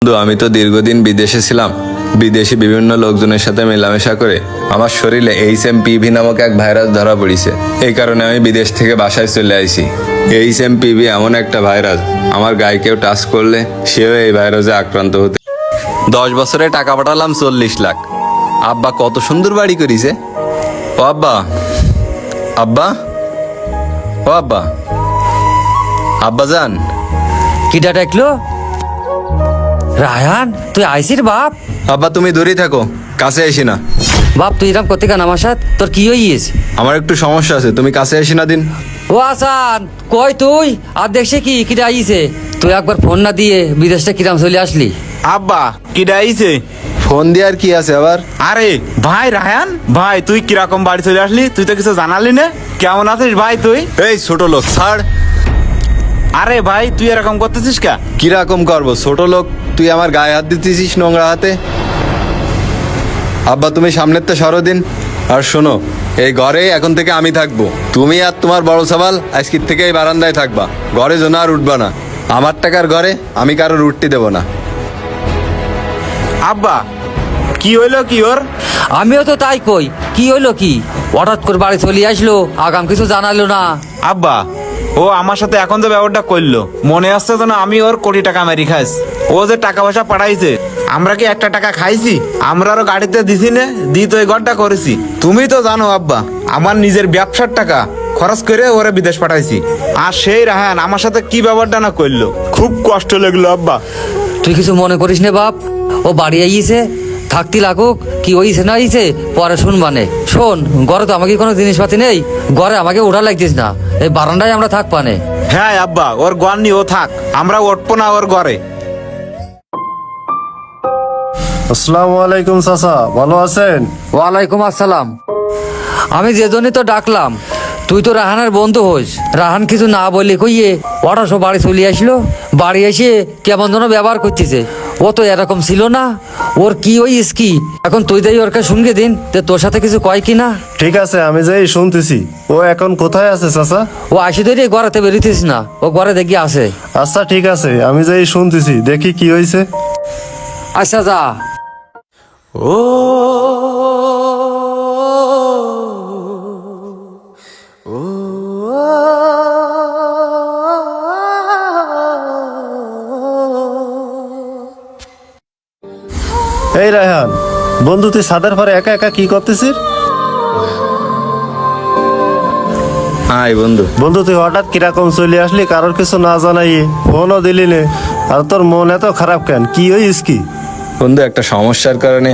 বন্ধু, আমি তো দীর্ঘদিন বিদেশে ছিলাম। বিদেশি বিভিন্ন লোকজনের সাথে মেলামেশা করে আমার শরীরে HMPV নামক এক ভাইরাস ধরা পড়েছে। এই কারণে আমি বিদেশ থেকে বাসায় চলে আইছি। HMPV এমন একটা ভাইরাস, আমার গায়ে কেউ টাচ করলে সেও এই ভাইরাসে আক্রান্ত হতে। 10 বছরে টাকা পাঠালাম 40 লাখ। আব্বা কত সুন্দর বাড়ি করিছে। ও আব্বা, আব্বা, ও আব্বা, আব্বা যান। কিটা ডাকলো? রায়ান, তুই আইসির বাপ? আব্বা তুমি দূরেই থাকো, কাছে আসি না। বাপ তুই এরকম করতে কেন আমার সাথে? তোর কি হইস? আমার একটু সমস্যা আছে, তুমি কাছে আসি না দিন। ও আসান, কই তুই? আর দেখছে কিটা আইছে? তুই একবার ফোন না দিয়ে বিদেশটা কিরাম চলে আসলি? আব্বা কিডা আইছে? ফোন দিয়ে আর কি আছে আবার? আরে ভাই রায়ান ভাই, তুই কিরকম বাড়ি চলে আসলি? তুই তো কিছু জানালি না। কেমন আছিস ভাই তুই? এই ছোট লোক ছাড়। আরে ভাই তুই এরকম করতেছিস কা? কিরকম করবো ছোট লোক? তুই আমার গায়ে হাত দিতেছিস নোংরা হাতে। আব্বা তুমি সামনের তো সরো দিন। আর শোনো, এই ঘরে এখন থেকে আমি থাকবো। তুমি আর তোমার বড় সবাল আজকের থেকে এই বারান্দায় থাকবা, ঘরে যেন আর উঠবা না। আমার টাকার ঘরে আমি কারোর উঠতে দেবো না। আব্বা কি হইলো কি ওর? আমিও তো তাই কই, কি হইলো কি? হঠাৎ করে বাড়ি চলে আসলো, আগাম কিছু জানালো না। আব্বা ও আমার সাথে এখন যে ব্যাপারটা করলো, মনে আসছে তো না আমি ওর কোটি টাকা মেরি খাইস। ও যে টাকা পয়সা পাঠাইছে, আমরা কি একটা টাকা খাইছি? আমরা আরো গাড়িতে দিছি না, দি তো এই ঘরটা করেছি। তুমি তো জানো আব্বা, আমার নিজের ব্যবসার টাকা খরচ করে ওরে বিদেশ পাঠাইছি। আর সেই রাহান আমার সাথে কি ব্যাপারটা না করলো, খুব কষ্ট লাগলো আব্বা। তুই কিছু মনে করিস না বাপ, ও বাড়ি আইছে, থাকতে লাগুক, কি হইছে না হইছে পরে শুনবানে। শোন, ঘরে তো আমাকে কোনো জিনিসপাতি নেই, ঘরে আমাকে উঠা লাগতিস না, এই বারান্দায় আমরা থাকবানে। হ্যাঁ আব্বা, ওর ঘর নি ও থাক, আমরা উঠবো না ওর ঘরে। আসসালামু আলাইকুম চাচা, ভালো আছেন? ওয়ালাইকুম আসসালাম। আমি যে জন্যই তো ডাকলাম, তুই তো রাহানের বন্ধু হোস। রাহান কিছু না বললে কইয়ে ওটা সব বাড়ি চলে আসলো। বাড়ি এসে কেমন যেন ব্যবহার করতেছে। ও তো এরকম ছিল না। ওর কি হইস কি এখন? তুই যাই ওরকে শুনকে দিন যে তোর সাথে কিছু কয় কি না। ঠিক আছে, আমি যাই শুনতেছি। ও এখন কোথায় আছে চাচা? ও আসি ধরে ঘরেতে বেরিতিস না, ও ঘরে দেখি আসে। আচ্ছা ঠিক আছে, আমি যাই শুনতেছি, দেখি কি হয়েছে। আচ্ছা যা। এই রায়হান, বন্ধু তুই ছাদের পরে একা একা কি করতেছিস? হাই বন্ধু। বন্ধু তুই হঠাৎ কিরকম চলে আসলি কারোর কিছু না জানাই, ফোনও দিলি নে। আর তোর মন এত খারাপ কেন? কি হইস কি? বন্ধু একটা সমস্যার কারণে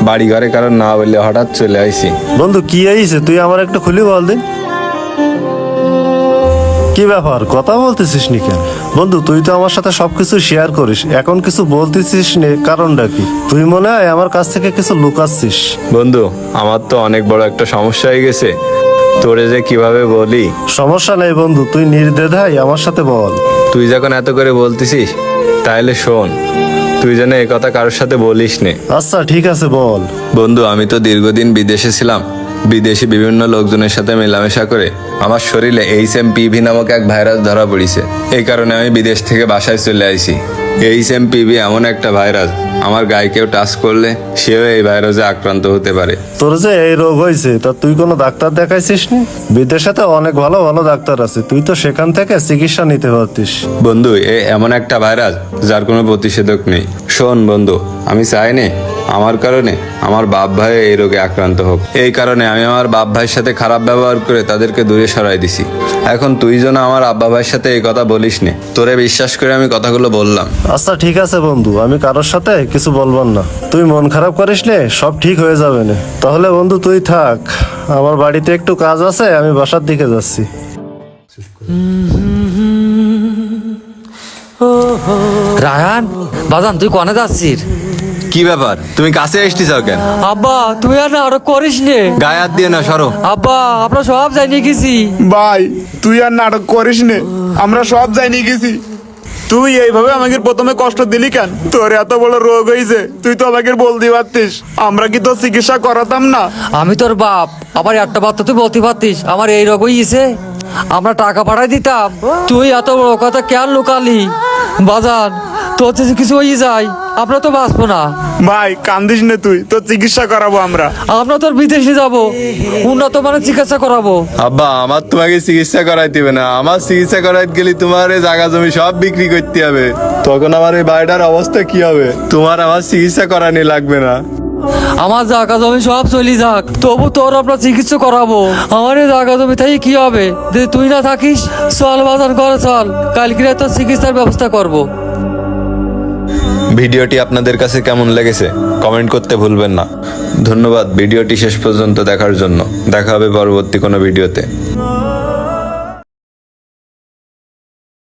বাড়ি ঘরে কারণ না বললে হঠাৎ চলে আইছি। বন্ধু কি হয়েছে তুই আমার একটু খুলি বল দিন। কি ব্যাপার, কথা বলতেছিস নি কেন? বন্ধু তুই তো আমার সাথে সবকিছু শেয়ার করিস, এখন কিছু বলতেছিস নে, কারণটা কি? তুই মনে হয় আমার কাছ থেকে কিছু লুকাচ্ছিস। বন্ধু আমার তো অনেক বড় একটা সমস্যা হয়ে গেছে, তোরে যে কিভাবে বলি। সমস্যা নেই বন্ধু, তুই নির্দ্বিধায় আমার সাথে বল। তুই যখন এত করে বলতেছিস তাহলে শোন, তুই যেন এ কথা কারোর সাথে বলিস নে। আচ্ছা ঠিক আছে বল। বন্ধু আমি তো দীর্ঘদিন বিদেশে ছিলাম। বিদেশি বিভিন্ন লোকজনের সাথে মেলামেশা করে আমার শরীরে HMPV নামক এক ভাইরাস ধরা পড়েছে। এই কারণে আমি বিদেশ থেকে বাসায় চলে আইছি। HMPV এমন একটা ভাইরাস, আমার গায়ে কেউ টাচ করলে সেও এই ভাইরাসে আক্রান্ত হতে পারে। তোর যে এই রোগ হয়েছে তা তুই কোনো ডাক্তার দেখাইছিস নি? বিদেশে তো অনেক ভালো ভালো ডাক্তার আছে, তুই তো সেখান থেকে চিকিৎসা নিতে পারতিস। বন্ধু এমন একটা ভাইরাস যার কোনো প্রতিষেধক নেই। শোন বন্ধু, আমি চাই না আমার কারণে আমার বাপ ভাই এই রোগে আক্রান্ত হোক। এই কারণে আমি আমার বাপ ভাইয়ের সাথে খারাপ ব্যবহার করে তাদেরকে দূরে সরাই দিছি। এখন তুই যেন আমার আব্বা ভাইয়ের সাথে এই কথা বলিস নে। তোরে বিশ্বাস করে আমি কথাগুলো বললাম। আচ্ছা ঠিক আছে বন্ধু, আমি কারোর সাথে কিছু বলবো না। তুই মন খারাপ করিস নে, সব ঠিক হয়ে যাবে না। তাহলে বন্ধু তুই থাক, আমার বাড়িতে একটু কাজ আছে, আমি বাসার দিকে যাচ্ছি। রায়ান বাজান, তুই কনে যাচ্ছিস? কি ব্যাপার, তুমি কাছে আসতে চাও কেন? আব্বা তুই আর নাটক করিস নে। গায়ে হাত দিয়ে না, সরো। আব্বা আমরা সব জানি গেছি। ভাই তুই আর নাটক করিস নে, আমরা সব জানি গেছি। তুই এইভাবে আমাকে প্রথমে কষ্ট দিলি কেন? তোর এত বড় রোগ হয়েছে, তুই তো আমাকে বলতে পারতিস, আমরা কি তোর চিকিৎসা করাতাম না? আমি তোর বাপ, আবার একটা বাপ তো তুই বলতে পারতিস আমার এই রোগ হইছে, আমরা টাকা পাঠাই দিতাম। তুই এত বড় কথা কেন লুকালি? বাজান তোর যদি কিছু হয়ে যায় আমরা তো বাঁচবো না। ভাই কান্দিস না তুই, তোর চিকিৎসা করাবো আমরা। আমরা তো আর বিদেশে যাব, উন্নত মানের চিকিৎসা করাবো। আব্বা আমার তোমাকে চিকিৎসা করাইতে হবে না, আমার চিকিৎসা করাইতে গেলে তোমার এই জায়গা জমি সব বিক্রি করতে হবে, তখন আমার এই বাড়িটার অবস্থা কি হবে? তোমার আমার চিকিৎসা করানি লাগবে না। আমার জায়গা জমি সব চলে যাক, তবু তোর আমরা চিকিৎসা করাবো। আমার এই জায়গা জমি থেকে কি হবে যদি তুই না থাকিস? চল বাজার করে চল, কালকে তোর চিকিৎসার ব্যবস্থা করব। ভিডিওটি আপনাদের কাছে কেমন লেগেছে কমেন্ট করতে ভুলবেন না। ধন্যবাদ ভিডিওটি শেষ পর্যন্ত দেখার জন্য। দেখা হবে পরবর্তী কোনো ভিডিওতে।